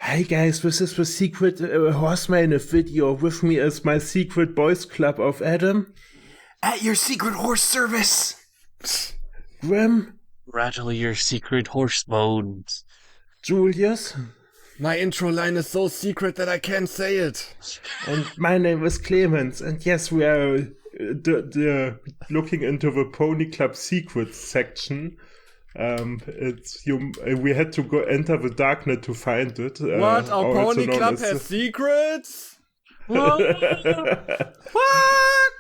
Hi guys, this is the secret horseman of video. With me is my secret boys club of Adam. At your secret horse service. Grim. Rattle your secret horse bones. Julius. My intro line is so secret that I can't say it. And my name is Clemens. And yes, we are looking into the Pony Club secrets section. We had to go enter the darknet to find it. What? Our Pony Club has secrets? What?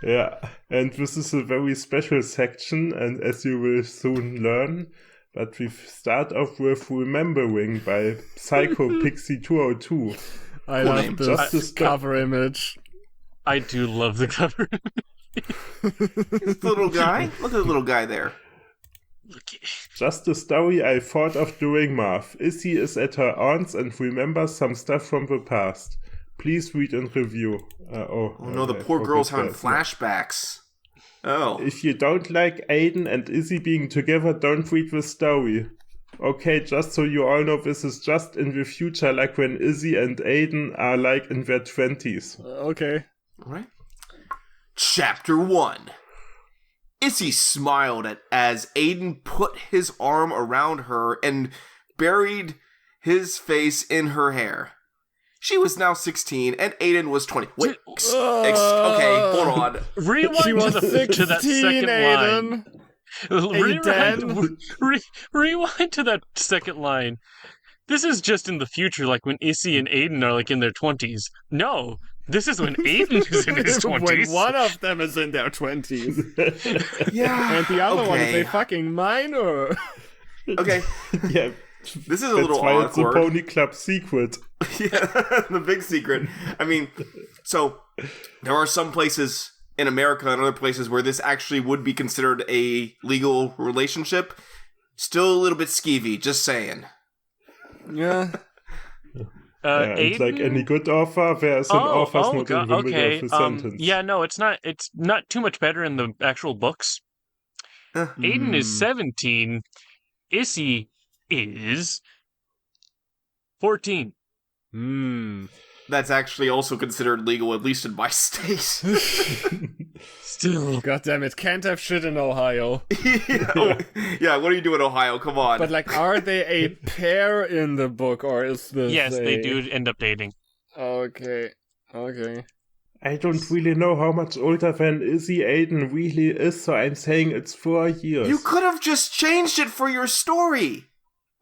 Yeah, and this is a very special section, and as you will soon learn. But we start off with Remembering by Psycho Pixie 202. I love this cover image. I do love the cover. This little guy? Look at the little guy there. Just a story I thought of during math. Izzy is at her aunt's and remembers some stuff from the past. Please read and review. Oh no, the poor girl's having flashbacks. Oh. If you don't like Aiden and Izzy being together, don't read the story. Okay, just so you all know, this is just in the future, like when Izzy and Aiden are like in their 20s. Okay. Alright. Chapter 1. Izzy smiled as Aiden put his arm around her and buried his face in her hair. She was now 16 and Aiden was 20. Wait, okay, hold on. Rewind to that second line. Rewind to that second line. This is just in the future, like when Izzy and Aiden are like in their 20s. No, this is when Aiden is in his 20s. When one of them is in their 20s. Yeah. And the other one is a fucking minor. Okay. Yeah. This is a little awkward. That's why it's a Pony Club secret. Yeah, the big secret. I mean, so there are some places in America and other places where this actually would be considered a legal relationship. Still a little bit skeevy, just saying. Yeah. And like any good offer, there's an offer not in the middle of the sentence. Yeah, no, it's not too much better in the actual books. Aiden is 17. Izzy is 14. That's actually also considered legal, at least in my state. Still. God damn it, can't have shit in Ohio. Yeah, what do you do in Ohio? Come on. But like, are they a pair in the book, or is this Yes, they do end up dating. Okay. I don't really know how much older than Izzy Aiden really is, so I'm saying it's 4 years. You could have just changed it for your story.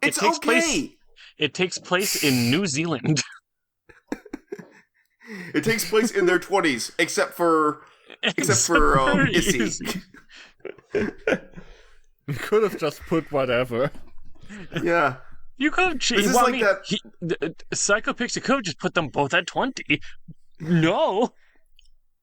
It's okay. It takes place in New Zealand. It takes place in their 20s, except for Izzy. You could have just put whatever. Yeah. You could have changed. This is like that. Psycho Pixie could have just put them both at 20. No.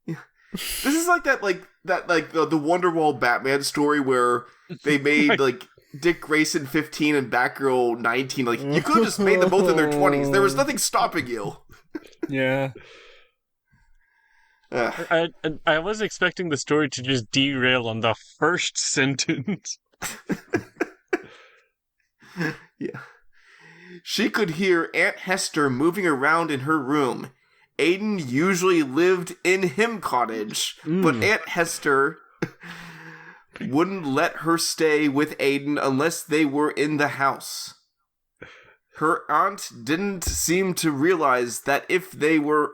This is like that, the Wonderwall Batman story where they made like Dick Grayson 15 and Batgirl 19. Like, you could have just made them both in their 20s. There was nothing stopping you. Yeah. I was expecting the story to just derail on the first sentence. Yeah. She could hear Aunt Hester moving around in her room. Aiden usually lived in him cottage, but Aunt Hester wouldn't let her stay with Aiden unless they were in the house. Her aunt didn't seem to realize that if they were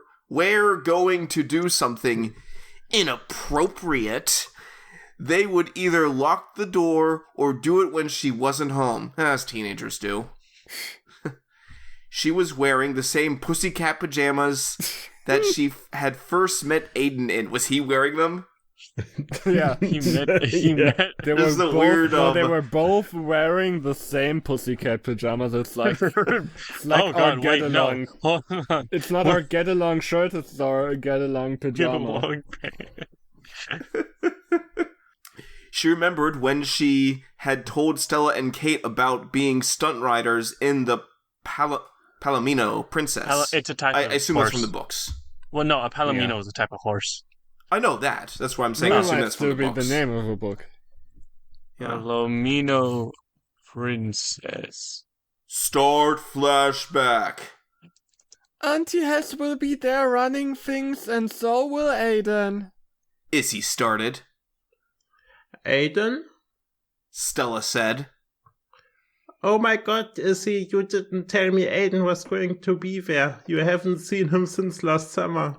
going to do something inappropriate, they would either lock the door or do it when she wasn't home, as teenagers do. She was wearing the same pussycat pajamas that she had first met Aiden in. Was he wearing them? Yeah. He met. They were both wearing the same pussycat pajamas. It's like, our get-along. No. It's not our get-along shirt, it's our get-along pajama. She remembered when she had told Stella and Kate about being stunt riders in the Palomino Princess. It's a type of I assume horse. that's from the books. Well, no, a Palomino is a type of horse. I know that. That's why I'm saying I assume that's from the books. Be the name of a book. Yeah. Palomino Princess. Start flashback. Auntie Hess will be there running things, and so will Aiden. Issy started. Aiden? Stella said. Oh my god, Izzy, you didn't tell me Aiden was going to be there. You haven't seen him since last summer.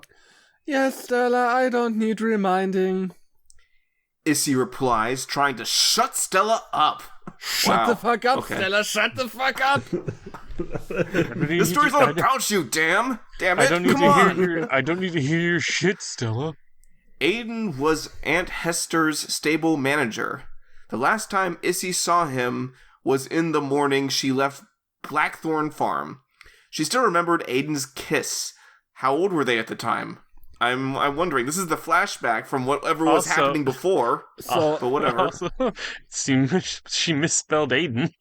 Yes, Stella, I don't need reminding. Issy replies, trying to shut Stella up. Shut the fuck up, okay. Stella, shut the fuck up! This story's not about you, damn it, I don't need to hear your shit, Stella. Aiden was Aunt Hester's stable manager. The last time Issy saw him was in the morning she left Blackthorn Farm. She still remembered Aiden's kiss. How old were they at the time? I'm wondering. This is the flashback from whatever was happening before. But whatever. Also, she misspelled Aiden.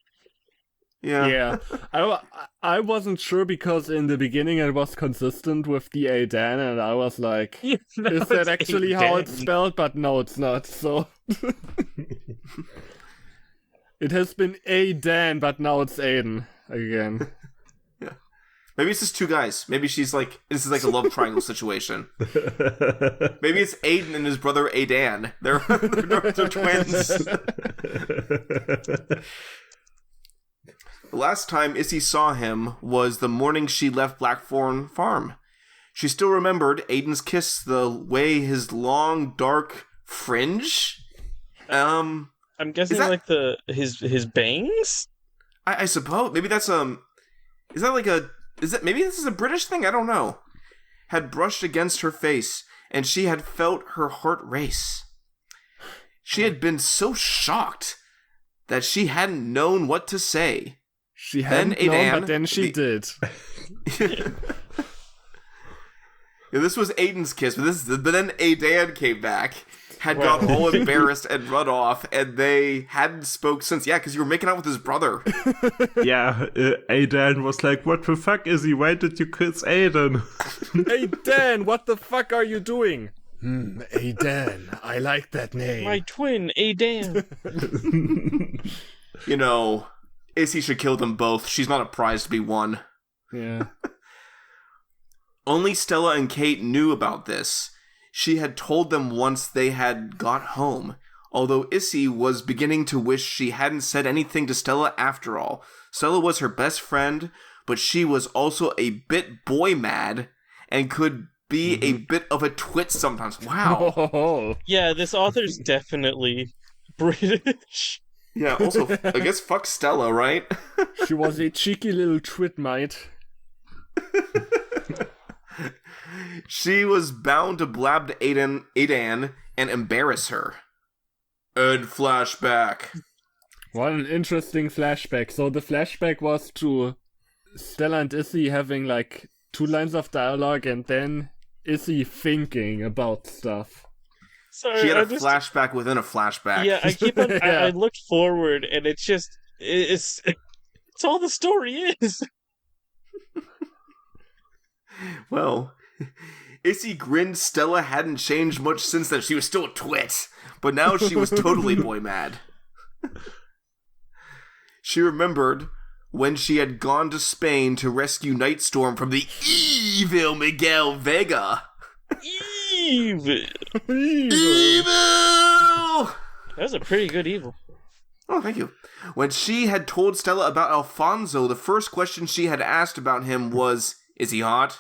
Yeah. I wasn't sure because in the beginning it was consistent with the Aiden, and I was like, is that actually how it's spelled? But no, it's not. So it has been Aiden, but now it's Aiden again. Yeah. Maybe it's just two guys. Maybe this is like a love triangle situation. Maybe it's Aiden and his brother Aidan. They're twins. The last time Issy saw him was the morning she left Blackthorn Farm. She still remembered Aiden's kiss, the way his long, dark fringe. I'm guessing like his bangs. I suppose maybe that's maybe this is a British thing? I don't know. Had brushed against her face, and she had felt her heart race. She had been so shocked that she hadn't known what to say. She hadn't known, but then she did. Yeah, this was Aiden's kiss, but then Aidan came back, got all embarrassed and run off, and they hadn't spoke since. Yeah, because you were making out with his brother. Yeah, Aidan was like, what the fuck, Izzy? Why did you kiss Aiden? Aidan, what the fuck are you doing? Aidan, I like that name. My twin, Aidan. You know, Issy should kill them both. She's not a prize to be won. Yeah. Only Stella and Kate knew about this. She had told them once they had got home, although Issy was beginning to wish she hadn't said anything to Stella after all. Stella was her best friend, but she was also a bit boy-mad and could be a bit of a twit sometimes. Wow. Oh. Yeah, this author's definitely British. Yeah, also, I guess fuck Stella, right? She was a cheeky little twit mite. She was bound to blab to Aidan and embarrass her. And flashback. What an interesting flashback. So the flashback was to Stella and Issy having like 2 lines of dialogue and then Issy thinking about stuff. Sorry, she had a flashback within a flashback. Yeah, I keep on. I looked forward, and it's just it's all the story is. Well, Issy grinned. Stella hadn't changed much since then. She was still a twit, but now she was totally boy mad. She remembered when she had gone to Spain to rescue Nightstorm from the evil Miguel Vega. Evil! That was a pretty good evil. Oh, thank you. When she had told Stella about Alfonso, the first question she had asked about him was, is he hot?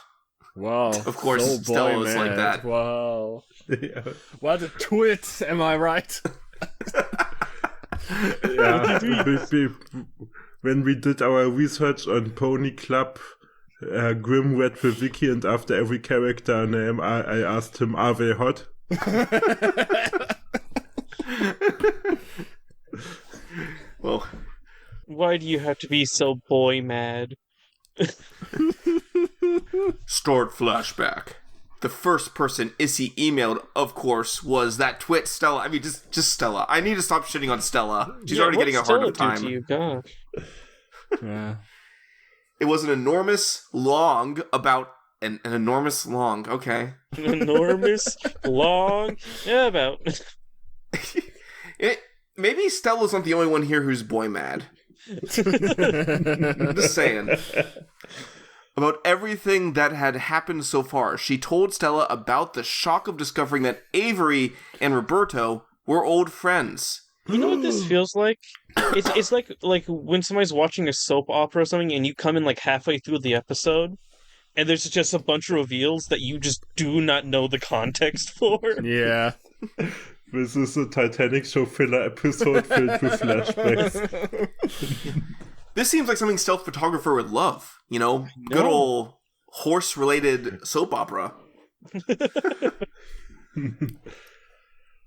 Wow. Of course, so Stella was like that. Wow. Yeah. What a twit, am I right? Yeah. When we did our research on Pony Club, Grim read the wiki, and after every character name, I asked him, are they hot? Well, why do you have to be so boy mad? Stored flashback. The first person Issy emailed, of course, was that twit Stella. I mean, just Stella. I need to stop shitting on Stella. She's already getting a harder time. To you? Gosh. Yeah. It was an enormous long about an enormous long. Okay. An enormous long. Yeah, about. Maybe Stella's not the only one here who's boy mad. I'm just saying. about everything that had happened so far. She told Stella about the shock of discovering that Avery and Roberto were old friends. You know what this feels like? It's like when somebody's watching a soap opera or something and you come in like halfway through the episode and there's just a bunch of reveals that you just do not know the context for. Yeah. This is a Titanic show filler episode filled with flashbacks. This seems like something stealth photographer would love. You know, good old horse-related soap opera.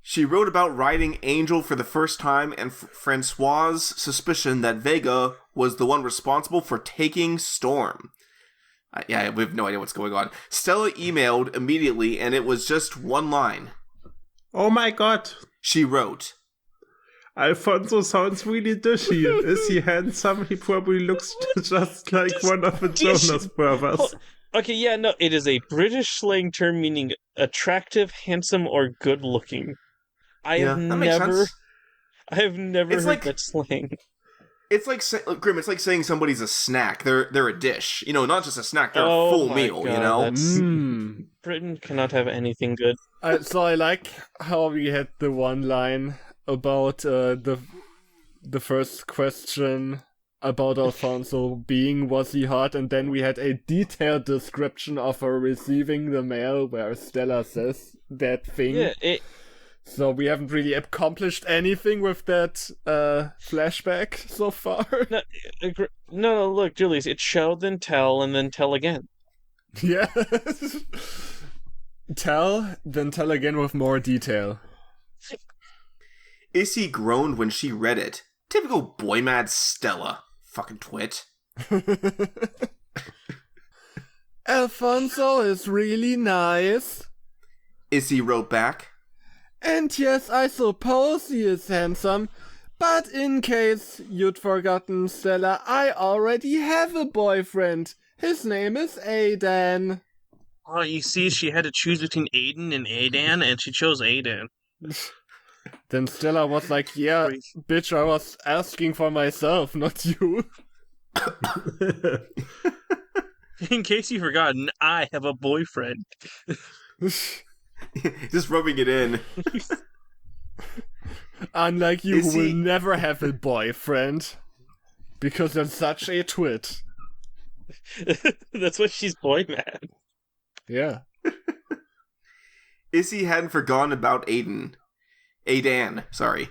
She wrote about riding Angel for the first time and Francois's suspicion that Vega was the one responsible for taking Storm. Yeah, we have no idea what's going on. Stella emailed immediately, and it was just one line. Oh my god. She wrote, Alfonso sounds really douchey. Is he handsome? He probably looks just like one of the Jonas brothers. Okay, yeah, no, it is a British slang term meaning attractive, handsome, or good-looking. I have never heard that slang. It's like Grim. It's like saying somebody's a snack. They're a dish. You know, not just a snack. They're a full meal. God, you know, Britain cannot have anything good. So I like how we had the one line about the first question about Alfonso being was he hot, and then we had a detailed description of her receiving the mail where Stella says that thing. Yeah, so we haven't really accomplished anything with that flashback so far. No, look, Julius, it's show, then tell, and then tell again. Yeah. Tell, then tell again with more detail. Issy groaned when she read it. Typical boy mad Stella. Fucking twit. Alfonso is really nice. Issy wrote back. And yes, I suppose he is handsome, but in case you'd forgotten, Stella, I already have a boyfriend. His name is Aidan. Oh, you see, she had to choose between Aiden and Aidan, and she chose Aidan. Then Stella was like, yeah, bitch, I was asking for myself, not you. In case you've forgotten, I have a boyfriend. Just rubbing it in. Unlike you, who will never have a boyfriend. Because you're such a twit. That's why she's boy mad. Yeah. Issy hadn't forgotten about Aidan, sorry.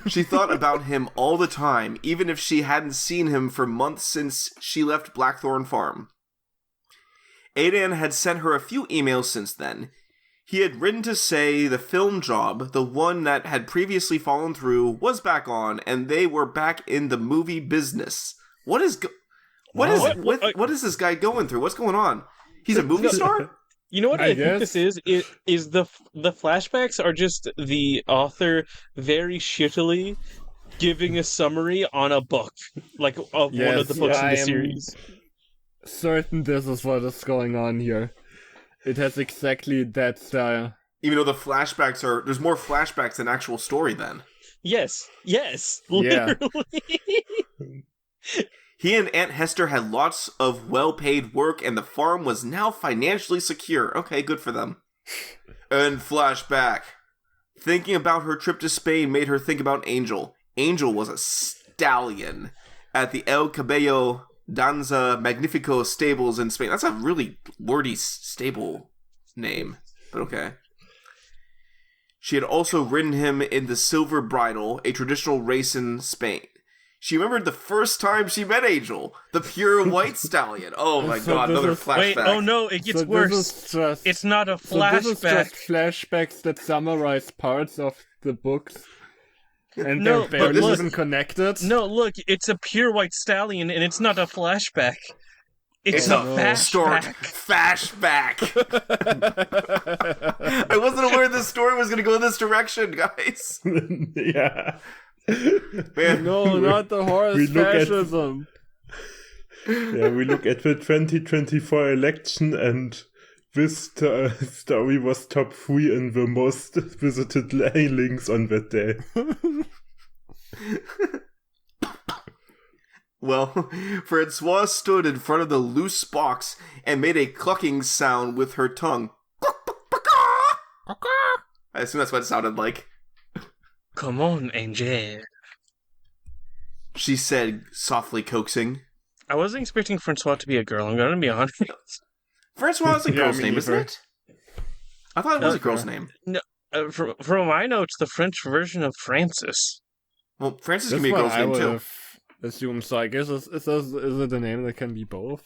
She thought about him all the time, even if she hadn't seen him for months since she left Blackthorn Farm. Aidan had sent her a few emails since then. He had written to say the film job, the one that had previously fallen through, was back on, and they were back in the movie business. What is this guy going through? What's going on? He's a movie star? You know what I think this is the flashbacks are just the author very shittily giving a summary on a book, like of one of the books in the series. Certain this is what is going on here. It has exactly that style. Even though the flashbacks there's more flashbacks than actual story then. Yes, literally. Yeah. He and Aunt Hester had lots of well-paid work, and the farm was now financially secure. Okay, good for them. And flashback. Thinking about her trip to Spain made her think about Angel. Angel was a stallion at the El Cabello Danza Magnifico stables in Spain. That's a really wordy stable name, but okay. She had also ridden him in the Silver Bridle, a traditional race in Spain. She remembered the first time she met Angel, the pure white stallion. Oh my god, another flashback. Wait, oh no, it gets worse. It's not a flashback. So this is just flashbacks that summarize parts of the books. And they're barely even connected. No, look, it's a pure white stallion, and it's not a flashback. It's a flashback. I wasn't aware this story was going to go in this direction, guys. Yeah. Man, no, not the horse fascism. We look at the 2024 election, and this story was top 3 in the most visited links on that day. Well, Francois stood in front of the loose box and made a clucking sound with her tongue. I assume that's what it sounded like. Come on, Angel. She said, softly coaxing. I wasn't expecting Francois to be a girl, I'm gonna be honest. Francois is a girl's name, isn't neither. it? I thought it was a girl's name. No, from my notes, the French version of Francis. Well, Francis That's can be a what girl's I name, would too. have assumed. So I guess is it a name that can be both?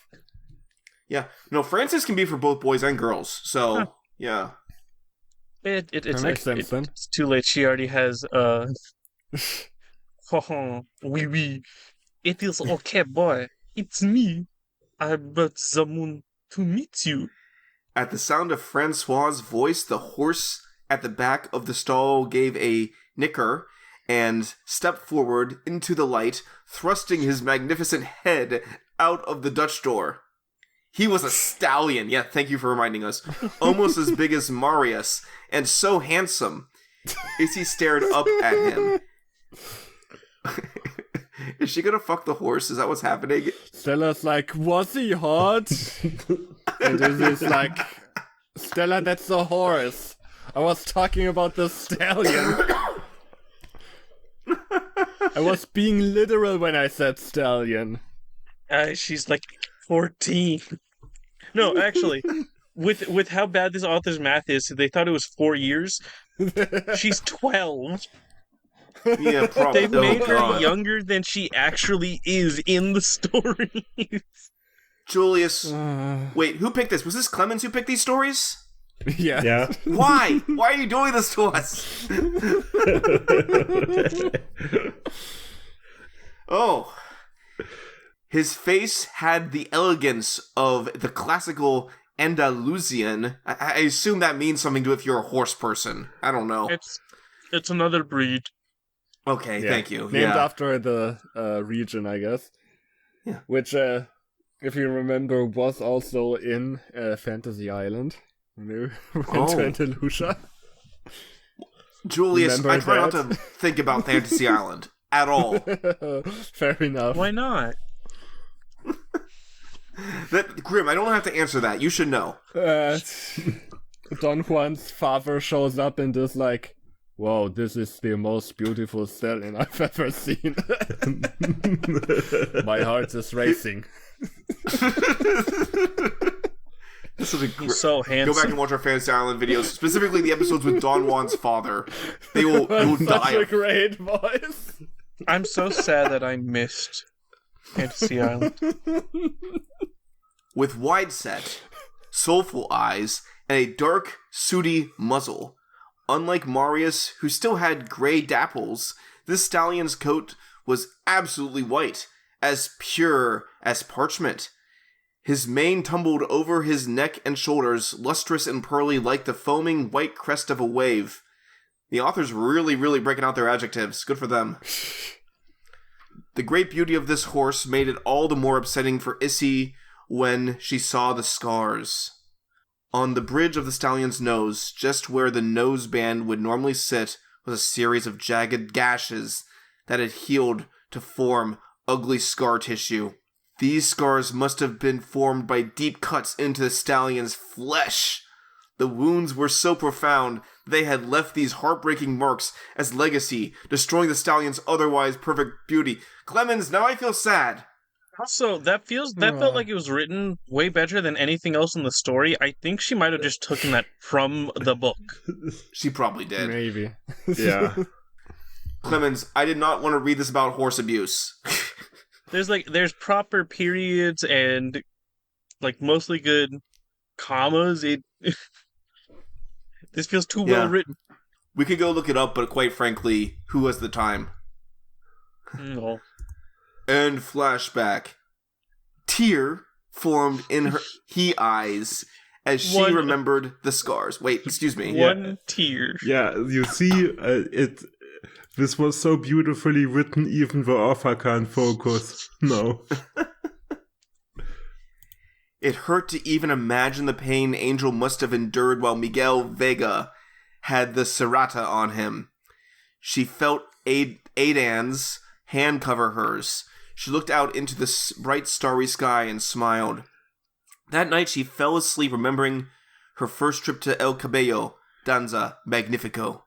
Yeah. No, Francis can be for both boys and girls. So, Huh. yeah. It's That makes sense then. It's too late. She already has oui oui. It is okay, boy. It's me. I brought someone to meet you. At the sound of Francois' voice, the horse at the back of the stall gave a nicker and stepped forward into the light, thrusting his magnificent head out of the Dutch door. He was a stallion. Yeah, thank you for reminding us. Almost as big as Marius, and so handsome. Izzy stared up at him. Is she gonna fuck the horse? Is that what's happening? Stella's like, was he hot? And Izzy's like, Stella, that's a horse. I was talking about the stallion. I was being literal when I said stallion. She's like 14. No, actually, with how bad this author's math is, they thought it was 4 years. She's 12. Yeah, probably. They've made her God. younger than she actually is in the story. Julius, wait, who picked this? Was this Clemens who picked these stories? Yeah. Yeah. Why? Why are you doing this to us? Oh. His face had the elegance of the classical Andalusian. I assume that means something to if you're a horse person. I don't know. It's another breed. Okay, Yeah. thank you. Named Yeah. after the region, I guess. Yeah. Which, if you remember, was also in Fantasy Island. When we went to Andalusia. Julius, Remember I try not that? to think about Fantasy Island at all. Fair enough. Why not? Grim, I don't have to answer that. You should know. Don Juan's father shows up and is like, "Wow, this is the most beautiful stallion I've ever seen." My heart is racing. This is He's so handsome. Go back and watch our Fantasy Island videos, specifically the episodes with Don Juan's father. You will Such die. a great voice. I'm so sad that I missed Fantasy Island. With wide-set, soulful eyes and a dark, sooty muzzle. Unlike Marius, who still had gray dapples, this stallion's coat was absolutely white, as pure as parchment. His mane tumbled over his neck and shoulders, lustrous and pearly like the foaming white crest of a wave. The author's really breaking out their adjectives. Good for them. The great beauty of this horse made it all the more upsetting for Issy when she saw the scars. On the bridge of the stallion's nose, just where the nose band would normally sit, was a series of jagged gashes that had healed to form ugly scar tissue. These scars must have been formed by deep cuts into the stallion's flesh. The wounds were so profound they had left these heartbreaking marks as legacy, destroying the stallion's otherwise perfect beauty. Clemens, now I feel sad. Also, that felt like it was written way better than anything else in the story. I think she might have just taken that from the book. She probably did. Maybe. Yeah. Clemens, I did not want to read this about horse abuse. There's proper periods and like mostly good commas. This feels too well written. We could go look it up, but quite frankly, who has the time? No. And flashback. Tear formed in her eyes as she remembered the scars. Wait, excuse me. One tear. Yeah, you see, this was so beautifully written, even the author can't focus. No. It hurt to even imagine the pain Angel must have endured while Miguel Vega had the serrata on him. She felt Aidan's hand cover hers. She looked out into the bright starry sky and smiled. That night she fell asleep remembering her first trip to El Cabello, Danza Magnifico.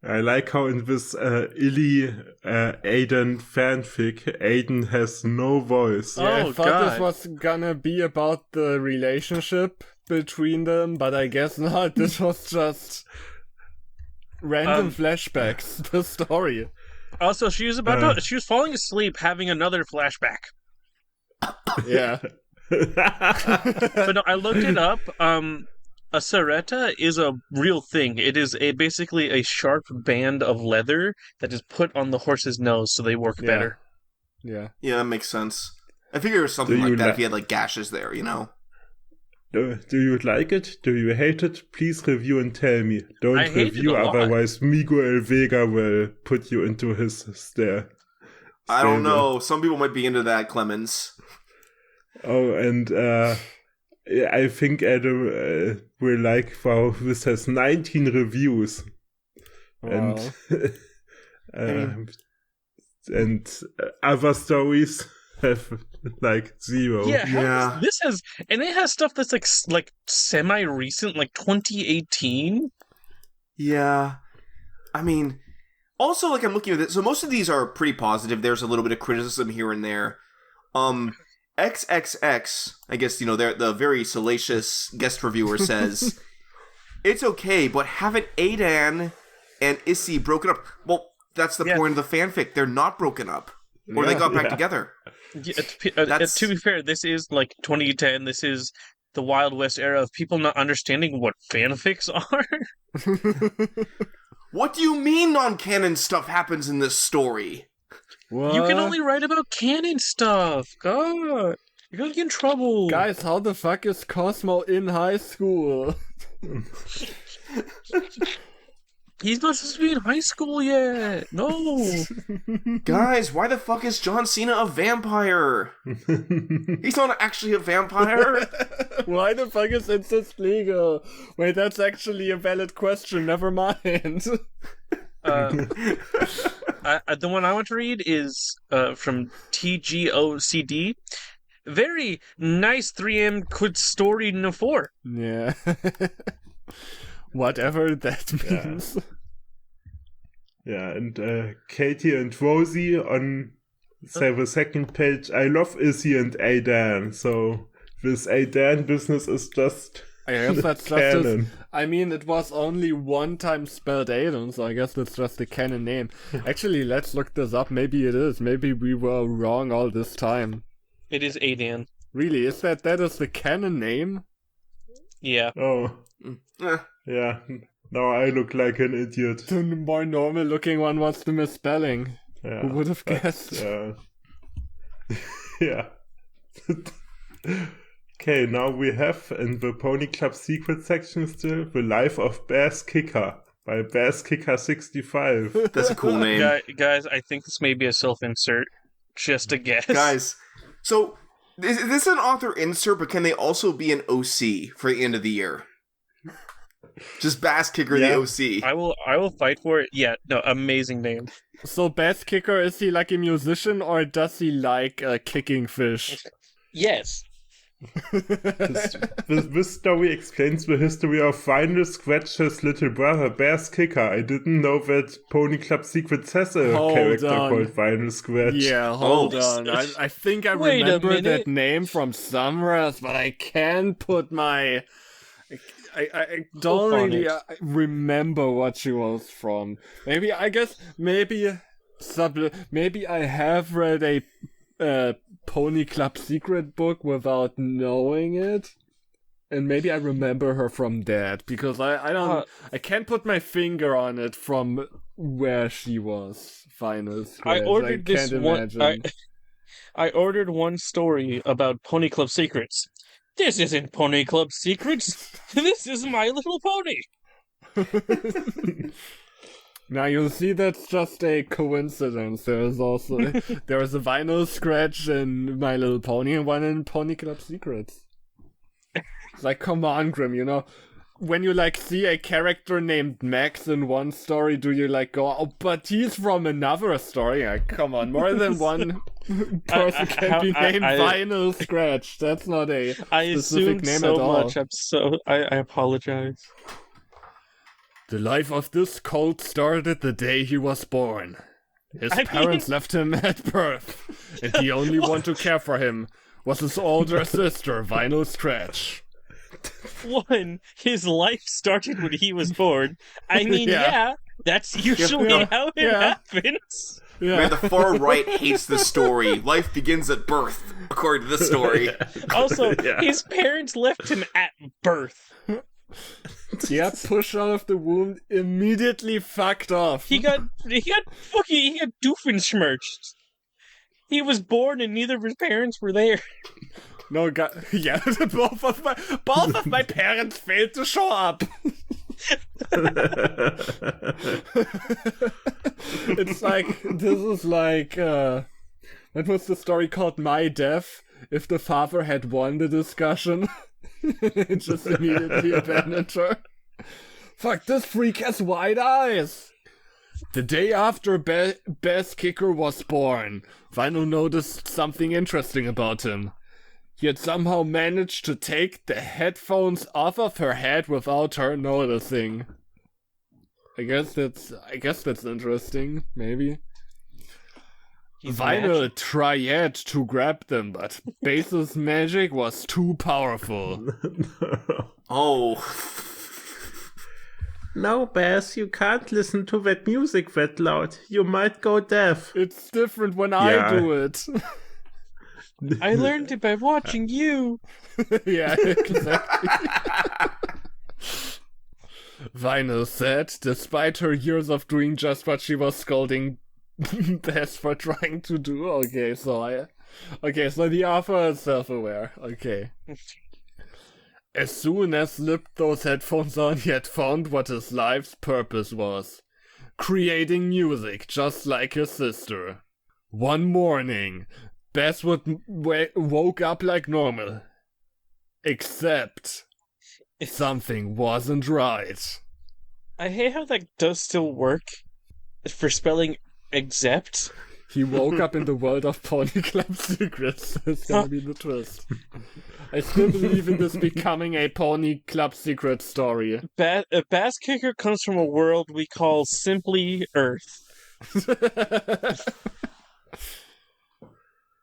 I like how in this Illy Aiden fanfic, Aiden has no voice. Yeah, Oh, I thought God. this was gonna be about the relationship between them, but I guess not. This was just random flashbacks, the story. Also, she was she was falling asleep having another flashback. Yeah. But no, I looked it up. A serreta is a real thing. It is basically a sharp band of leather that is put on the horse's nose so they work better. Yeah. Yeah, that makes sense. I figure it was something like that if you had like gashes there, you know? Do you like it? Do you hate it? Please review and tell me. I Don't hate it review, a lot. otherwise Miguel Vega will put you into his stare. I don't stable. know. Some people might be into that, Clemens. Oh, and I think Adam will like, wow, this has 19 reviews. Wow. And other stories have like 0. Yeah, Yeah. this has, and it has stuff that's like semi-recent, like 2018. Yeah. I mean, also, like, I'm looking at this. So most of these are pretty positive. There's a little bit of criticism here and there. XXX, I guess, you know, the very salacious guest reviewer says, it's okay, but haven't Aidan and Issy broken up? Well, that's the point of the fanfic. They're not broken up. Or they got back together. Yeah, to be fair, this is like 2010. This is the Wild West era of people not understanding what fanfics are. What do you mean non-canon stuff happens in this story? What? You can only write about canon stuff. God, you're gonna get in trouble. Guys, how the fuck is Cosmo in high school? He's not supposed to be in high school yet. No. Guys, why the fuck is John Cena a vampire? He's not actually a vampire. Why the fuck is incest legal? Wait, that's actually a valid question. Never mind. The one I want to read is from TGOCD. Very nice 3M quid story no 4. Yeah. Whatever that means. Yeah, and Katie and Rosie on the second page. I love Izzy and Aidan, so this Aidan business is just I guess that's canon. just I mean, it was only one time spelled Aiden, so I guess that's just the canon name. Actually, let's look this up. Maybe it is. Maybe we were wrong all this time. It is Aidan. Really? Is that is the canon name? Yeah. Oh, Eh. yeah. Now I look like an idiot. The more normal looking one was the misspelling. Yeah, Who would have guessed? Yeah. Okay, now we have in the Pony Club secret section still The Life of Bass Kicker by Bass Kicker 65. That's a cool name. Guys, I think this may be a self-insert. Just a guess. Guys, so is this an author insert, but can they also be an OC for the end of the year? Just Bass Kicker Yeah. the OC. I will fight for it. Yeah, no, amazing name. So Bass Kicker, is he like a musician or does he like kicking fish? Yes. This story explains the history of Vinyl Scratcher's little brother, Bass Kicker. I didn't know that Pony Club Secrets has a Hold character on. called Vinyl Scratch. Yeah, hold Oh. on. I think I Wait a remember that minute. name from somewhere else, but I can't put my... I don't Hope on really it. remember what she was from. Maybe I have read a Pony Club Secret book without knowing it, and maybe I remember her from that because I can't put my finger on it from where she was. Final Scratch. I ordered this can't one. imagine. I ordered one story about Pony Club Secrets. This isn't Pony Club Secrets. This is My Little Pony. Now you'll see that's just a coincidence. There is a Vinyl Scratch in My Little Pony and one in Pony Club Secrets. It's like, come on, Grim, you know, when you like see a character named Max in one story, do you like go, oh, but he's from another story? Like, come on, more than one person can be named Vinyl Scratch. That's not a I specific assumed name so at all. much. I apologize. The life of this cult started the day he was born. His parents left him at birth, and the only one to care for him was his older sister, Vinyl Scratch. One, his life started when he was born. I mean, yeah that's usually how it happens. Yeah. Man, the far right hates this story. Life begins at birth, according to this story. Also, his parents left him at birth. Yeah, pushed out of the womb, immediately fucked off. He got doofenshmirched. He was born and neither of his parents were there. No, yeah, both of my parents failed to show up. It's like, this is like, what was the story called? My Death? If the father had won the discussion, it just immediately abandoned her. Fuck, this freak has white eyes! The day after Bass Kicker was born, Vinyl noticed something interesting about him. He had somehow managed to take the headphones off of her head without her noticing. I guess that's interesting, maybe. Vinyl tried to grab them, but Bass's magic was too powerful. Oh. No, Bass, you can't listen to that music that loud. You might go deaf. It's different when I do it. I learned it by watching you. Yeah, exactly. Vinyl said, despite her years of doing just what she was scolding Bass for trying to do. Okay, so the author is self-aware. Okay. As soon as slipped those headphones on, he had found what his life's purpose was. Creating music, just like his sister. One morning, Bass woke up like normal. Except something wasn't right. I hate how that does still work for spelling except. He woke up in the world of Pony Club Secrets. That's gonna be the twist. I still believe in this becoming a Pony Club Secret story. Bass Kicker comes from a world we call simply Earth.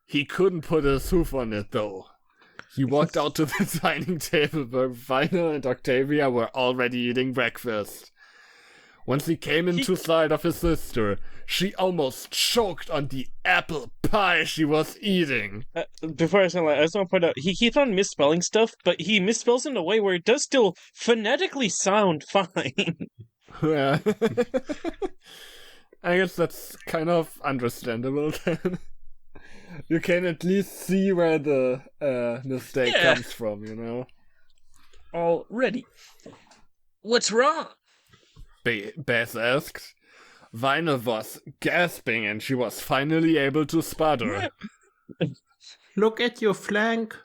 He couldn't put his hoof on it, though. He walked out to the dining table where Vinyl and Octavia were already eating breakfast. Once he came into sight of his sister, she almost choked on the apple pie she was eating. Before I say that, I just want to point out, he keeps on misspelling stuff, but he misspells in a way where it does still phonetically sound fine. Yeah. I guess that's kind of understandable then. You can at least see where the mistake comes from, you know? Already. What's wrong? Bass asked. Vinyl was gasping and she was finally able to sputter. Look at your flank.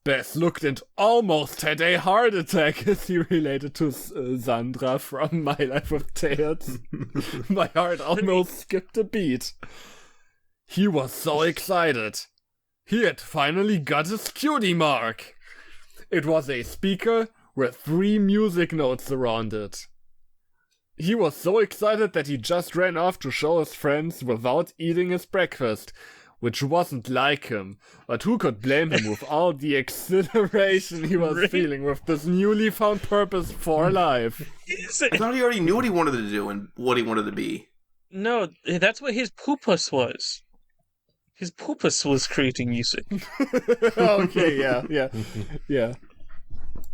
Bass looked and almost had a heart attack as he related to Sandra from My Life with Tails. My heart almost skipped a beat. He was so excited. He had finally got his cutie mark. It was a speaker with 3 music notes around it. He was so excited that he just ran off to show his friends without eating his breakfast, which wasn't like him, but who could blame him with all the exhilaration he was feeling with this newly found purpose for life. I thought he already knew what he wanted to do and what he wanted to be. No, that's what his poopus was. His poopus was creating music. Okay, yeah.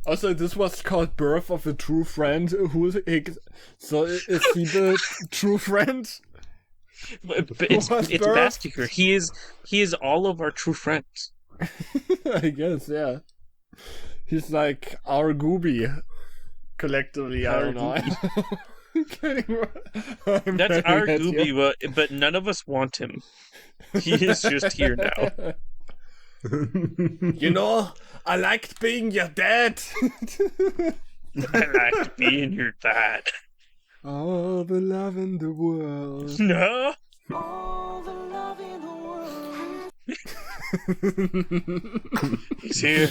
Also, this was called Birth of a True Friend. So is he the true friend? It's Bass Kicker. He is all of our true friends. I guess, yeah. He's like our Gooby. Collectively, I don't know. That's our Gooby, but none of us want him. He is just here now. You know, I liked being your dad. I liked being your dad. All the love in the world. No. All the love in the world. He's here.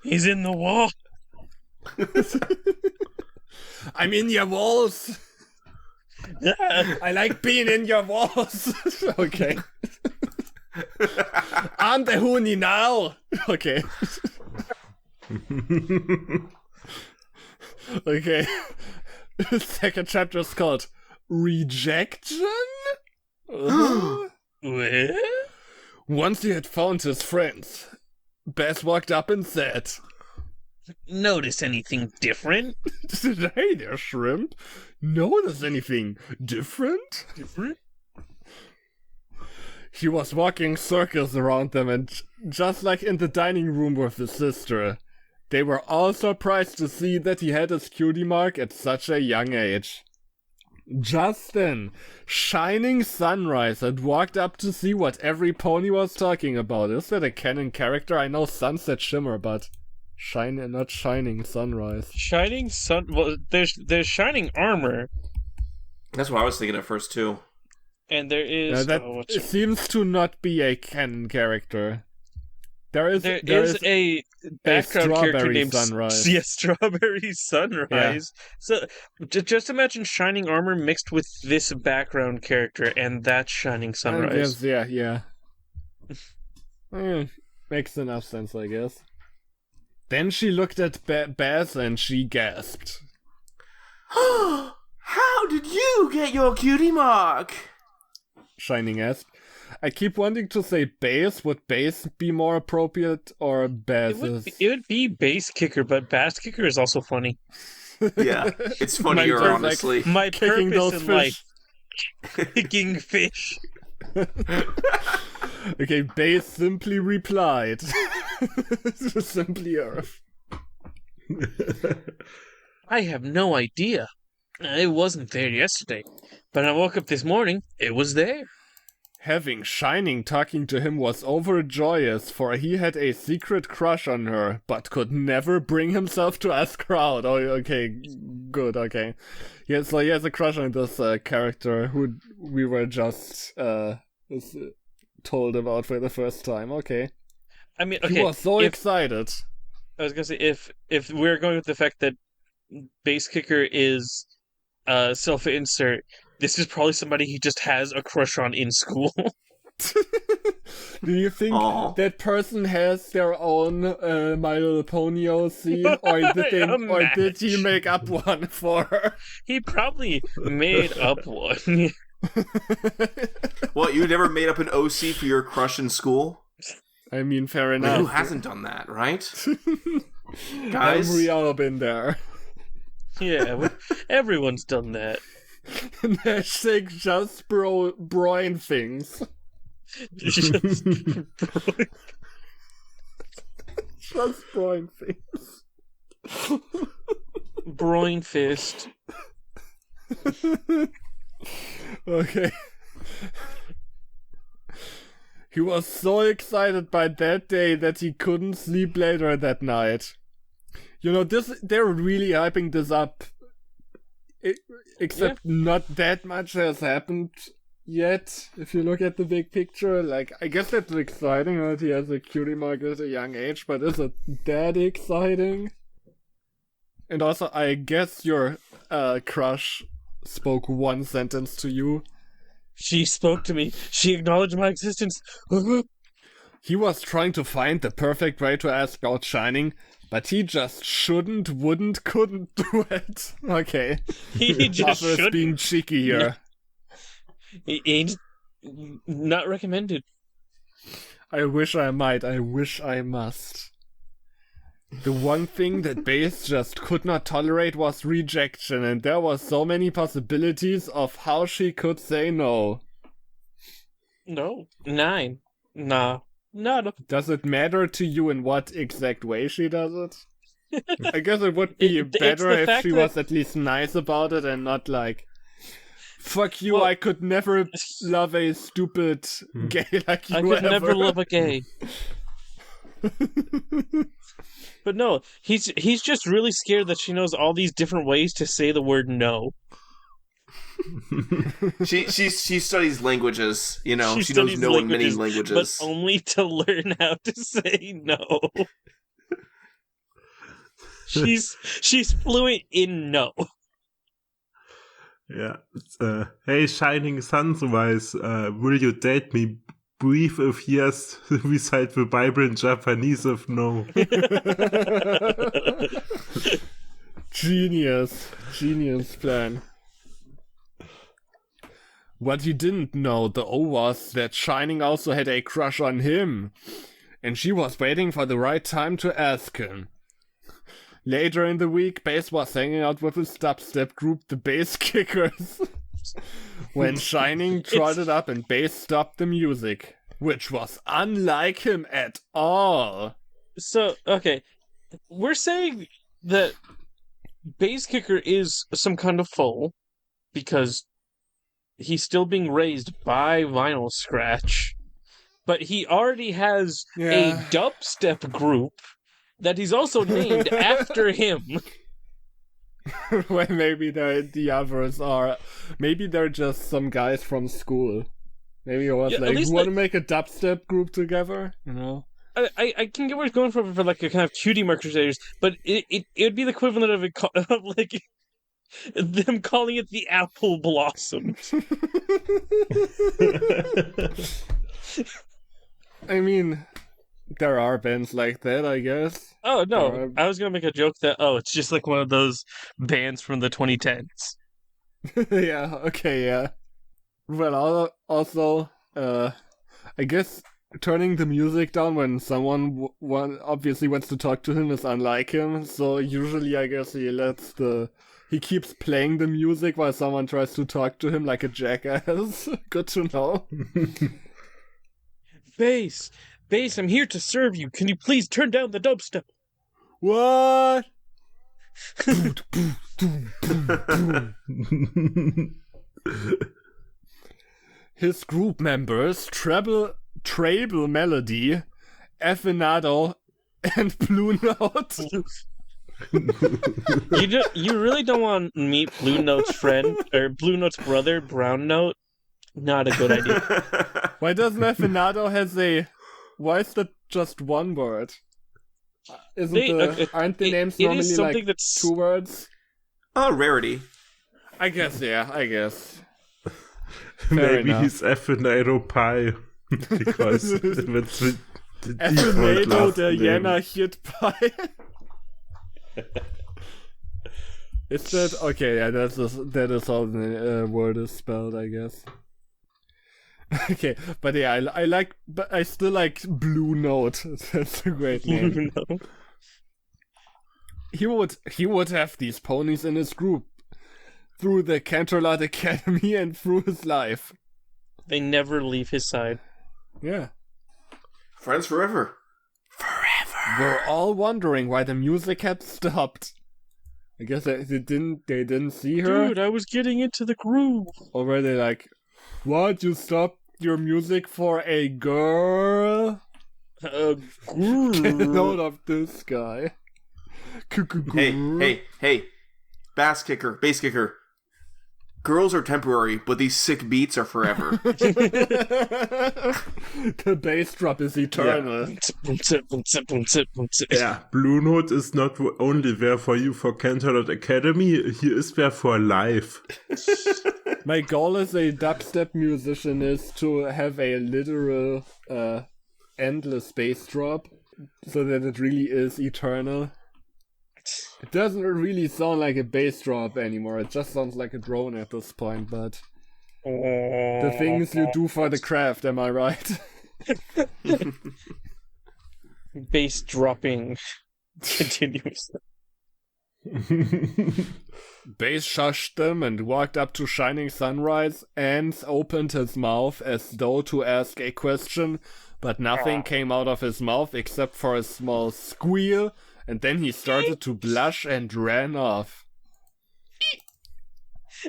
He's in the wall. I'm in your walls. I like being in your walls. Okay. I'm the Huni now. Okay. Okay. Second chapter is called Rejection? What? Once he had found his friends, Bess walked up and said, Notice anything different? Hey there, shrimp. Notice anything different? Different? He was walking circles around them, and just like in the dining room with his sister, they were all surprised to see that he had his cutie mark at such a young age. Just then, Shining Sunrise had walked up to see what every pony was talking about. Is that a canon character? I know Sunset Shimmer, but not Shining Sunrise. Shining Sun. Well, there's Shining Armor, That's what I was thinking at first too. and there is. It seems to not be a canon character. There is a background character Strawberry named Sunrise. Yeah, Strawberry Sunrise. So just imagine Shining Armor mixed with this background character, and that's Shining Sunrise. Yeah. Makes enough sense, I guess. Then she looked at Baz and she gasped. How did you get your cutie mark? Shining asked. I keep wanting to say Bass. Would Bass be more appropriate, or Baz? It would be Base Kicker, but Bass Kicker is also funny. Yeah, it's funnier, honestly. My kicking purpose those in fish. life, kicking fish. Okay, Bass simply replied. Simply Earth. I have no idea. It wasn't there yesterday, but I woke up this morning, it was there. Having Shining talking to him was overjoyous, for he had a secret crush on her, but could never bring himself to ask her out. Oh, okay, good, okay. Yeah, so he has a crush on this character who we were just told about for the first time. Okay. I mean, okay. He was so excited. I was gonna say, if we're going with the fact that Base Kicker is self-insert, this is probably somebody he just has a crush on in school. Do you think that person has their own My Little Pony OC, or did he make up one for her? He probably made up one. What, you never made up an OC for your crush in school? I mean, fair Like, enough. who hasn't done that, right? Guys? We all been there. Yeah, everyone's done that. Hashtag just broin things. Just Just broin things. Broin fist. Okay. He was so excited by that day that he couldn't sleep later that night. You know, they're really hyping this up. Except not that much has happened yet. If you look at the big picture, like, I guess that's exciting that he has a cutie mark at a young age, but is it that exciting? And also, I guess your crush spoke one sentence to you. She spoke to me. She acknowledged my existence. He was trying to find the perfect way to ask out Shining, but he just couldn't do it. Okay. He just Arthur's shouldn't. being cheeky here. He's not recommended. I wish I might. I wish I must. The one thing that Base just could not tolerate was rejection, and there were so many possibilities of how she could say no. No. 9. Nah. Not a... Does it matter to you in what exact way she does it? I guess it would be better if she was at least nice about it and not like, fuck you, I could never love a stupid gay like you I could ever. never love a gay. But no, he's just really scared that she knows all these different ways to say the word no. She studies langues. You know, she knows studies many languages. but only to learn how to say no. She's fluent in no. Yeah. Hey, Shining Sunrise, will you date me? Brief if yes, recite the Bible in Japanese if no. Genius plan. What he didn't know, though, was that Shining also had a crush on him, and she was waiting for the right time to ask him. Later in the week, Bass was hanging out with his dubstep group, the Bass Kickers, when Shining trotted up and Bass stopped the music, which was unlike him at all. So, okay, we're saying that Bass Kicker is some kind of fool, because he's still being raised by Vinyl Scratch, but he already has a dubstep group that he's also named after him. Well, maybe the others are... Maybe they're just some guys from school. Maybe it was you want to make a dubstep group together? You know? I can get where it's going for like a kind of cutie mark crusaders, but it'd be the equivalent of like them calling it the Apple Blossoms. I mean, there are bands like that, I guess. Oh, no. I was going to make a joke that, it's just like one of those bands from the 2010s. Yeah, okay, yeah. Well, also, I guess turning the music down when someone obviously wants to talk to him is unlike him, so usually I guess he keeps playing the music while someone tries to talk to him like a jackass. Good to know. Bass, I'm here to serve you. Can you please turn down the dubstep? What? His group members, Treble Melody, Afinado, and Blue Note. You really don't want to meet Blue Note's friend, or Blue Note's brother, Brown Note? Not a good idea. Why doesn't Afinado has a... Why is that just one word? Aren't the names normally like that's... 2 words? Oh, rarity. I guess. Maybe he's Afinado Pie. Because it's the Afinado der Jänner Hit Pie. Is that... Okay, yeah, that is how the word is spelled, I guess. Okay, but yeah, I still like Blue Note. That's a great name. He would have these ponies in his group through the Canterlot Academy and through his life. They never leave his side. Yeah. Friends forever. We're all wondering why the music had stopped. I guess they didn't see her. Dude, I was getting into the groove. Or were they like, what? You stopped your music for a girl? A girl? Get out of this guy. Hey. Bass kicker. Girls are temporary, but these sick beats are forever. The bass drop is eternal. Yeah, Blue Note is not only there for you for Canterlot Academy, he is there for life. My goal as a dubstep musician is to have a literal, endless bass drop, so that it really is eternal. It doesn't really sound like a bass drop anymore, it just sounds like a drone at this point, but... The things you do for the craft, am I right? Bass dropping continuously. Bass shushed them and walked up to Shining Sunrise and opened his mouth as though to ask a question, but nothing came out of his mouth except for a small squeal, and then he started to blush and ran off.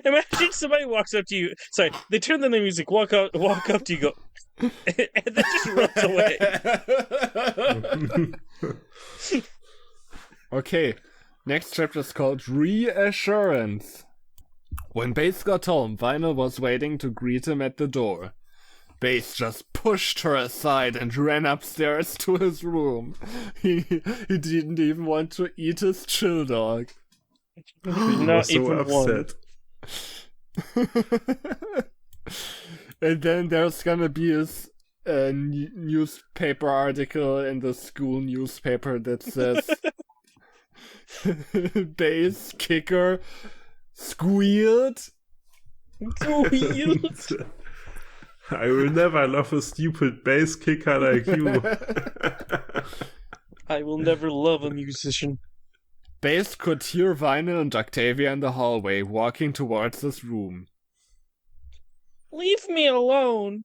Imagine somebody walks up to you. Sorry, they turn on the music, walk up to you, go, and then just runs away. Okay, next chapter is called Reassurance. When Bass got home, Vinyl was waiting to greet him at the door. Bass just pushed her aside and ran upstairs to his room. He didn't even want to eat his chill dog. Not so even upset. And then there's gonna be this newspaper article in the school newspaper that says Bass kicker squealed. I will never love a stupid bass kicker like you. I will never love a musician. Bass could hear Vinyl and Octavia in the hallway walking towards his room. Leave me alone.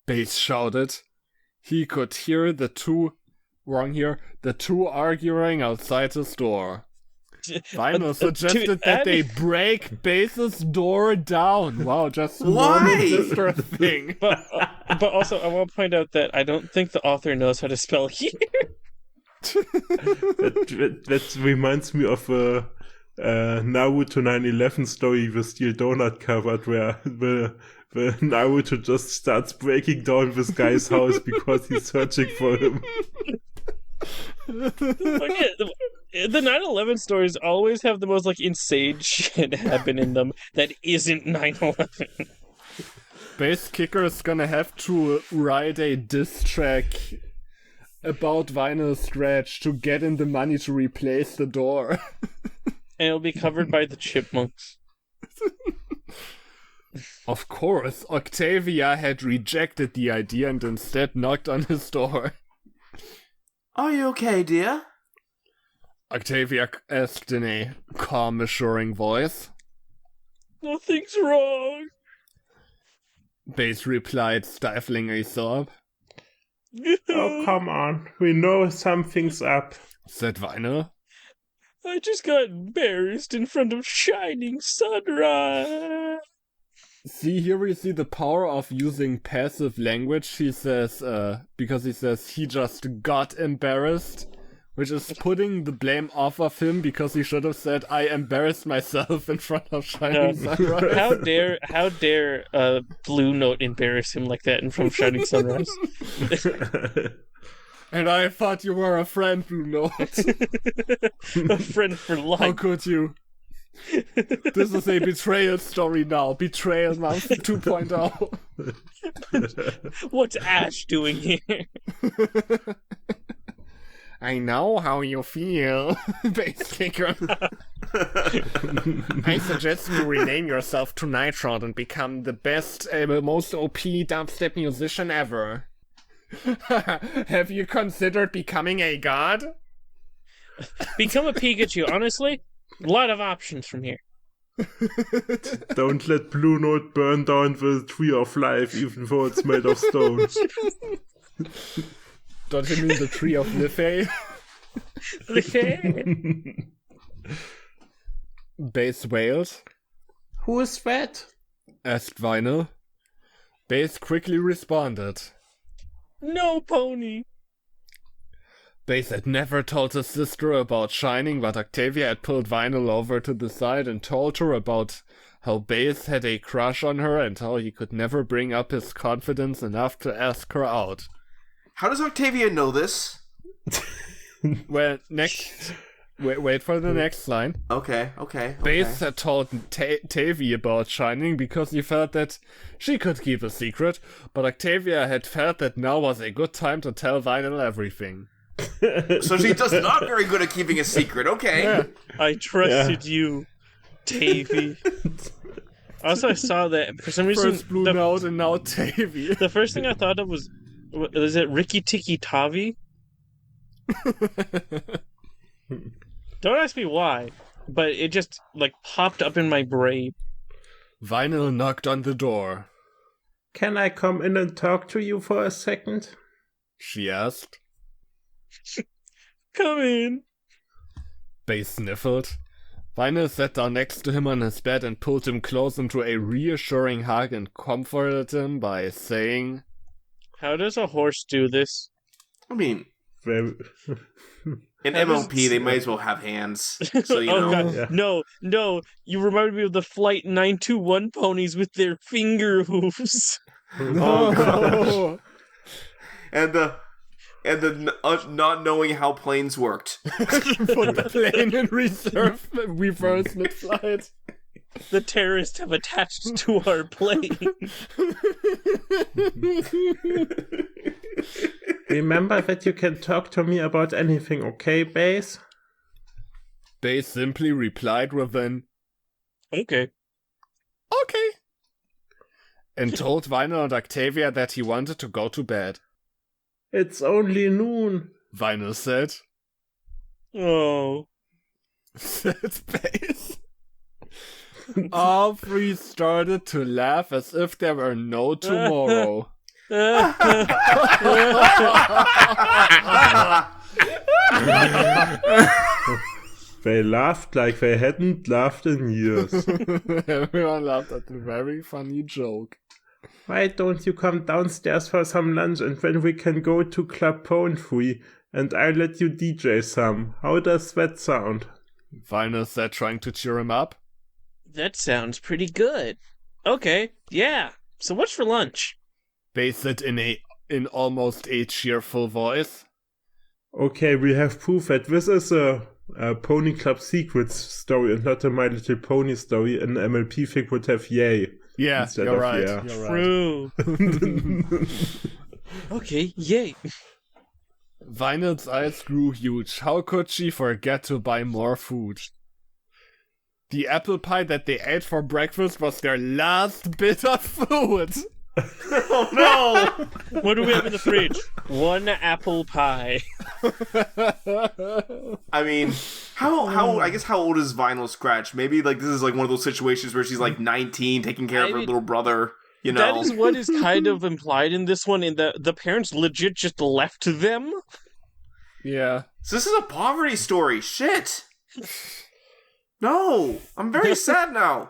Bass shouted. He could hear the two arguing outside his door. Vinyl suggested that they break Bass's door down. Wow, just normal sister thing. But also, I want to point out that I don't think the author knows how to spell here. that reminds me of a Naruto 9/11 story with Steel Donut covered, where the Naruto just starts breaking down this guy's house because he's searching for him. The 9/11 stories always have the most insane shit happen in them that isn't 9/11. Bass Kicker is gonna have to write a diss track about Vinyl Scratch to get in the money to replace the door. And it'll be covered by the Chipmunks. Of course, Octavia had rejected the idea and instead knocked on his door. Are you okay, dear? Octavia asked in a calm, assuring voice. Nothing's wrong. Bass replied, stifling a sob. Oh, come on. We know something's up, said Vinyl. I just got embarrassed in front of shining sunrise. See, here we see the power of using passive language. He says, because he says he just got embarrassed, which is putting the blame off of him because he should have said, I embarrassed myself in front of shining sunrise. How dare Blue Note embarrass him like that in front of shining sunrise? And I thought you were a friend, Blue Note. A friend for life. How could you? This is a betrayal story now. Betrayal Month 2.0. What's Ash doing here? I know how you feel, Bass Kicker. I suggest you rename yourself to Nitron and become the best, most OP dubstep musician ever. Have you considered becoming a god? Become a Pikachu, honestly. A lot of options from here. Don't let Blue Note burn down the tree of life, even though it's made of stone. Don't you mean the tree of Liffey? Liffey? Bass wailed. Who is that? Asked Vinyl. Bass quickly responded. No, Pony. Bass had never told his sister about Shining, but Octavia had pulled Vinyl over to the side and told her about how Bass had a crush on her and how he could never bring up his confidence enough to ask her out. How does Octavia know this? Well, next... Wait for the next line. Okay. Bass had told Tavi about Shining because he felt that she could keep a secret, but Octavia had felt that now was a good time to tell Vinyl everything. So she's just not very good at keeping a secret, okay. Yeah. I trusted you, Tavi. Also, I saw that for some reason... First Blue Note and now Tavi. The first thing I thought of was it Ricky Tiki Tavi? Don't ask me why, but it just, popped up in my brain. Vinyl knocked on the door. Can I come in and talk to you for a second? She asked. Come in. Bass sniffled. Vinyl sat down next to him on his bed and pulled him close into a reassuring hug and comforted him by saying, How does a horse do this? I mean, Well, In MLP, they might as well have hands. So, you Oh know. god, Yeah. no! You reminded me of the Flight 921 ponies with their finger hooves. Oh, No. And the not knowing how planes worked. Put the plane in reverse mid-flight. The terrorists have attached to our plane. Remember that you can talk to me about anything, okay, Base? They simply replied with an Okay. okay, and told Vinyl and Octavia that he wanted to go to bed. It's only noon. Vinyl said, Oh. said Base. All three started to laugh as if there were no tomorrow. They laughed like they hadn't laughed in years. Everyone laughed at the very funny joke. Why don't you come downstairs for some lunch and then we can go to Club Poetry and I'll let you DJ some. How does that sound? Vinyl said, trying to cheer him up. That sounds pretty good. Okay, yeah. So what's for lunch? Base said in almost a cheerful voice. Okay, we have proof that this is a Pony Club Secrets story and not a My Little Pony story. An MLP thing would have yay. Yeah, Instead you're of right. yeah. You're right. True. Okay, yay. Vinyl's eyes grew huge. How could she forget to buy more food? The apple pie that they ate for breakfast was their last bit of food. Oh no! What do we have in the fridge? One apple pie. I mean, how I guess how old is Vinyl Scratch? Maybe like this is like one of those situations where she's like 19, taking care of her little brother. You know, That is what is kind of implied in this one. In the parents legit just left them. Yeah. So this is a poverty story. Shit. No, I'm very sad now.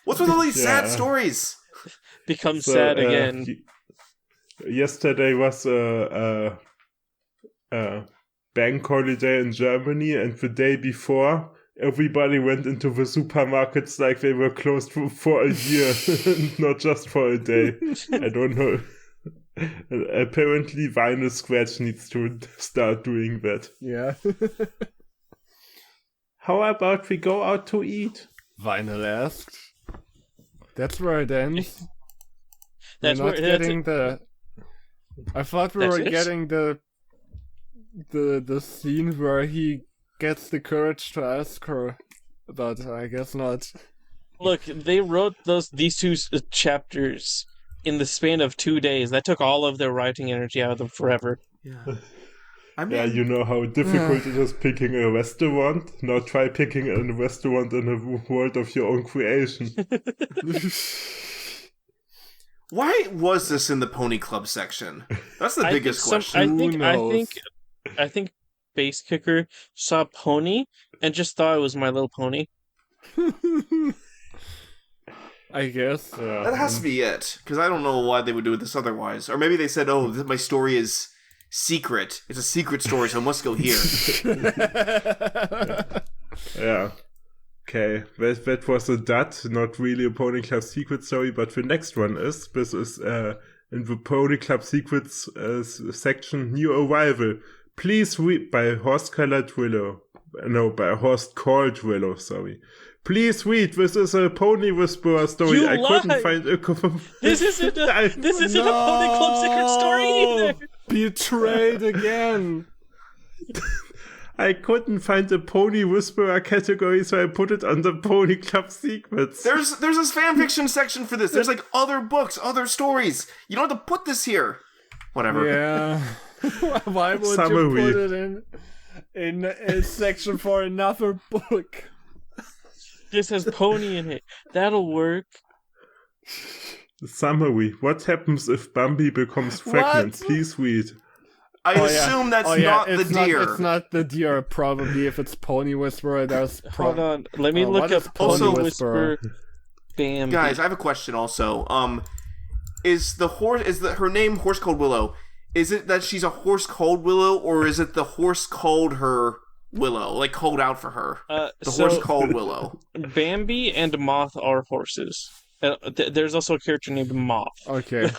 What's with all these sad stories? Become sad again. Yesterday was a bank holiday in Germany, and the day before, everybody went into the supermarkets like they were closed for a year, not just for a day. I don't know. Apparently, Vinyl Scratch needs to start doing that. Yeah. How about we go out to eat? Vinyl asked. That's where it ends. That's we're not where getting the. I thought we That's were it? getting the scene where he gets the courage to ask her, but I guess not. Look, they wrote these two chapters in the span of 2 days. That took all of their writing energy out of them forever. Yeah. I mean, Yeah, you know how difficult it is picking a restaurant. Now try picking a restaurant in a world of your own creation. why was this in the Pony Club section? That's the biggest question. I think Base Kicker saw Pony and just thought it was My Little Pony. I guess. That has to be it, because I don't know why they would do this otherwise. Or maybe they said, "Oh, my story is secret. It's a secret story, so I must go here." Yeah. Okay, that was a dud, not really a Pony Club Secret story, but the next one is, this is in the Pony Club Secrets section, New Arrival. Please read by Horse-Colored Willow. No, by Horse-Called Willow, sorry. Please read, this is a Pony Whisperer story. You I couldn't lied! find a... This isn't a Pony Club Secret story either! Betrayed again! I couldn't find a Pony Whisperer category, so I put it under Pony Club Secrets. There's this fanfiction section for this. There's like other books, other stories. You don't have to put this here. Whatever. Yeah. Why would Summary. you put it in a section for another book? This has Pony in it. That'll work. Summary. What happens if Bambi becomes pregnant? What? Please read. I assume that's not the deer. It's not the deer, probably. If it's Pony Whisperer, there's... Hold on. Let me look what is up Pony Pony Whisperer? Whisperer. Bambi. Guys, I have a question also. Is her name Horse Called Willow? Is it that she's a horse called Willow, or is it the horse called her Willow, like called out for her? The horse called Willow. Bambi and Moth are horses. There's also a character named Moth. Okay.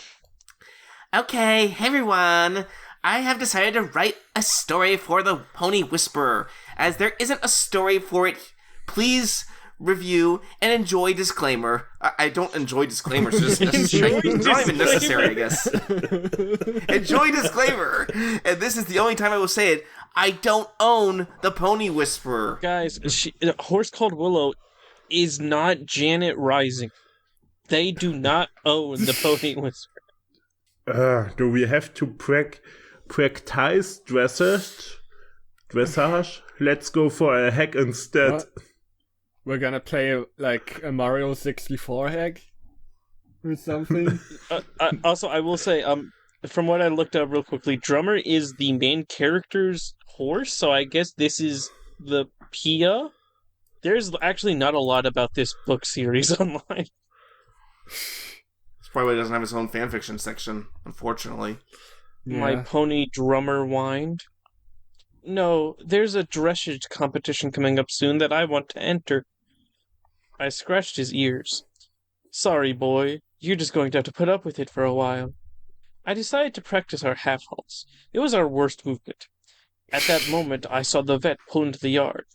Okay, hey everyone. I have decided to write a story for the Pony Whisperer. As there isn't a story for it, please review and enjoy disclaimer. I don't enjoy disclaimers. It's not even necessary, I guess. Enjoy disclaimer. And this is the only time I will say it. I don't own the Pony Whisperer. Guys, a horse called Willow is not Janet Rising. They do not own the Pony Whisperer. Do we have to practice dressage? Let's go for a hack instead. What? We're gonna play like a Mario 64 hack or something. Also, I will say, from what I looked up real quickly, Drummer is the main character's horse, so I guess this is the Pia. There's actually not a lot about this book series online. It's probably why it doesn't have its own fanfiction section, unfortunately. Yeah. My pony Drummer whined. No, there's a dressage competition coming up soon that I want to enter. I scratched his ears. Sorry, boy. You're just going to have to put up with it for a while. I decided to practice our half halts. It was our worst movement. At that moment, I saw the vet pull into the yard.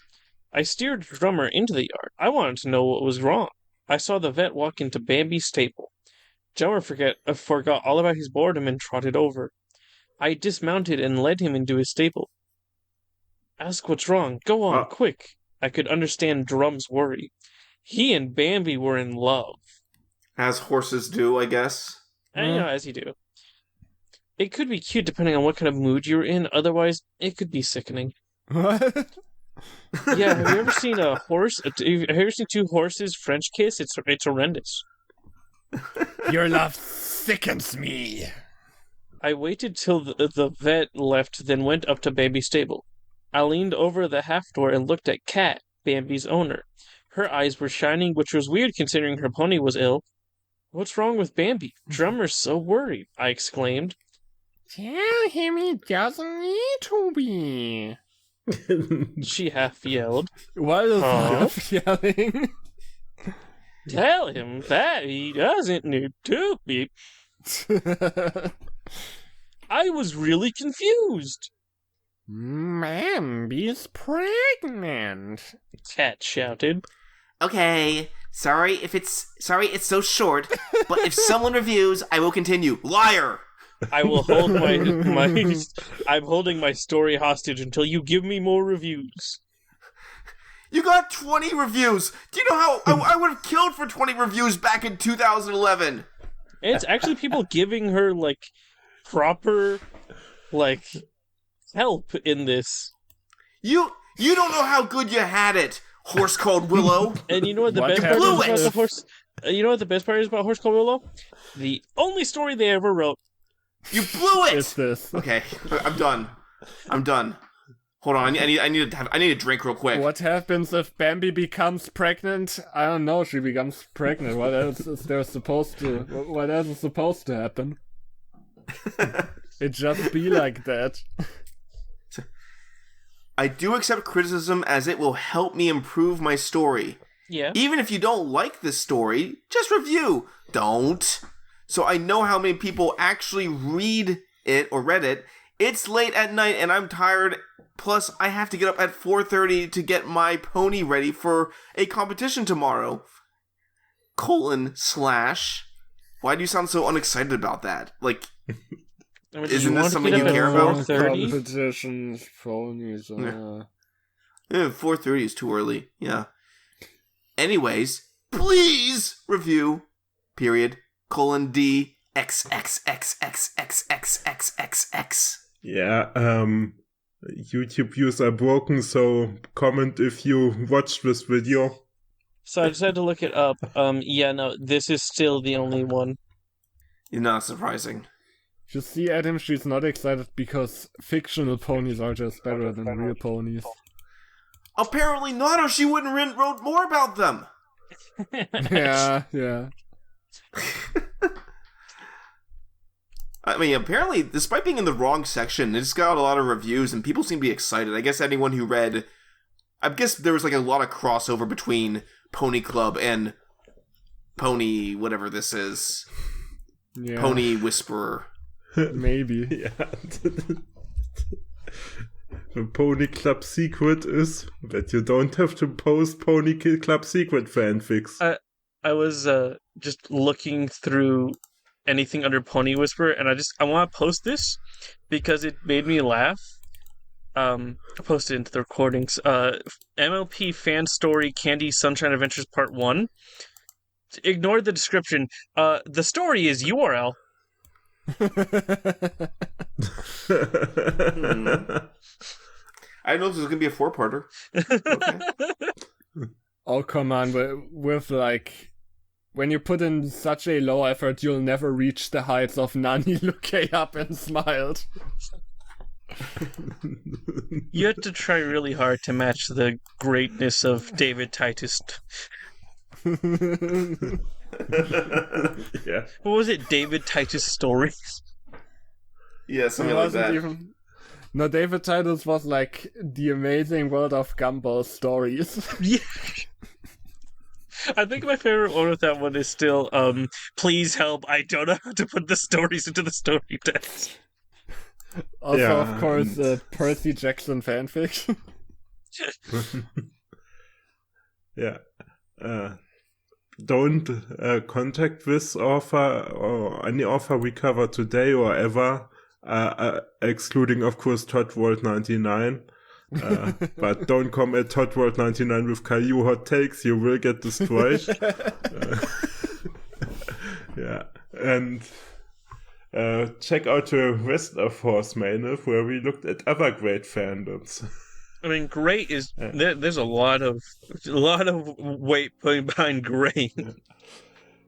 I steered Drummer into the yard. I wanted to know what was wrong. I saw the vet walk into Bambi's stable. Drummer forgot all about his boredom and trotted over. I dismounted and led him into his stable. Ask what's wrong. Go on, quick. I could understand Drum's worry. He and Bambi were in love. As horses do, I guess. And, as you do. It could be cute depending on what kind of mood you're in. Otherwise, it could be sickening. What? Yeah, have you ever seen a horse? Have you ever seen two horses French kiss? It's horrendous. Your love sickens me. I waited till the vet left, then went up to Bambi's stable. I leaned over the half door and looked at Cat, Bambi's owner. Her eyes were shining, which was weird considering her pony was ill. What's wrong with Bambi? Drummer's so worried, I exclaimed. Tell him he doesn't need to be. She half yelled. What is half yelling? Tell him that he doesn't need to be. I was really confused. Bambi's pregnant. Cat shouted. Okay, sorry it's so short, but if someone reviews, I will continue. Liar! I will hold I'm holding my story hostage until you give me more reviews. You got 20 reviews! Do you know how I would have killed for 20 reviews back in 2011? And it's actually people giving her, proper, help in this. You don't know how good you had it, horse called Willow. And you know what the best part is about the horse? You know what the best part is about Horse Called Willow? The only story they ever wrote. You blew it. It's this. Okay, I'm done. Hold on, I need a drink real quick. What happens if Bambi becomes pregnant? I don't know. She becomes pregnant. What else is there supposed to? What else is supposed to happen? It just be like that. I do accept criticism as it will help me improve my story. Yeah. Even if you don't like this story, just review. Don't. So I know how many people actually read it or read it. It's late at night and I'm tired. Plus, I have to get up at 4:30 to get my pony ready for a competition tomorrow. : Why do you sound so unexcited about that? Isn't this something you care about? Competitions, ponies. 4:30 is too early. Yeah. Anyways, please review. Period. : D XXXXXXXXX. Yeah, YouTube views are broken, so comment if you watched this video. So I just had to look it up. No, this is still the only one. You're not surprising. You see, Adam, she's not excited because fictional ponies are just better than real ponies. Apparently not, or she wouldn't wrote more about them. Yeah. I mean, apparently, despite being in the wrong section, it's got a lot of reviews and people seem to be excited. I guess anyone who read... I guess there was like a lot of crossover between Pony Club and Pony whatever this is. Yeah. Pony Whisperer. Maybe. Yeah. The Pony Club secret is that you don't have to post Pony Club secret fanfics. I was just looking through anything under Pony Whisperer, and I want to post this because it made me laugh. I posted into the recordings. MLP fan story Candy Sunshine Adventures Part 1. Ignore the description. The story is URL. I didn't know this was going to be a 4-parter. Okay. Oh, come on, with like... When you put in such a low effort, you'll never reach the heights of Nani looked up and smiled. You had to try really hard to match the greatness of David Titus. Yeah. What was it? David Titus Stories? Yeah, something like that. No, David Titus was like the amazing world of Gumball stories. Yeah. I think my favorite one with that one is still, please help, I don't know how to put the stories into the story text. Also, Yeah, of course, Percy Jackson fanfic. Yeah. Don't contact this author or any author we cover today or ever, excluding, of course, Todd World 99. But don't come at Todd World 99 with Caillou hot takes, you will get destroyed. Yeah. And check out the rest of Horse Manual, where we looked at other great fandoms. I mean, great is there's a lot of weight putting behind great.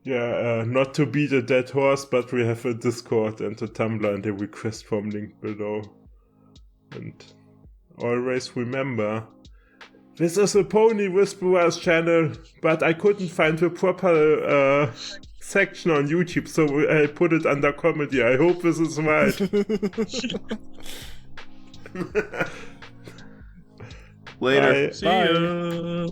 Yeah, not to beat a dead horse, but we have a Discord and a Tumblr and a request form link below. And always remember, this is a Pony Whisperers channel, but I couldn't find the proper section on YouTube, so I put it under comedy. I hope this is right. Later. Bye. See ya.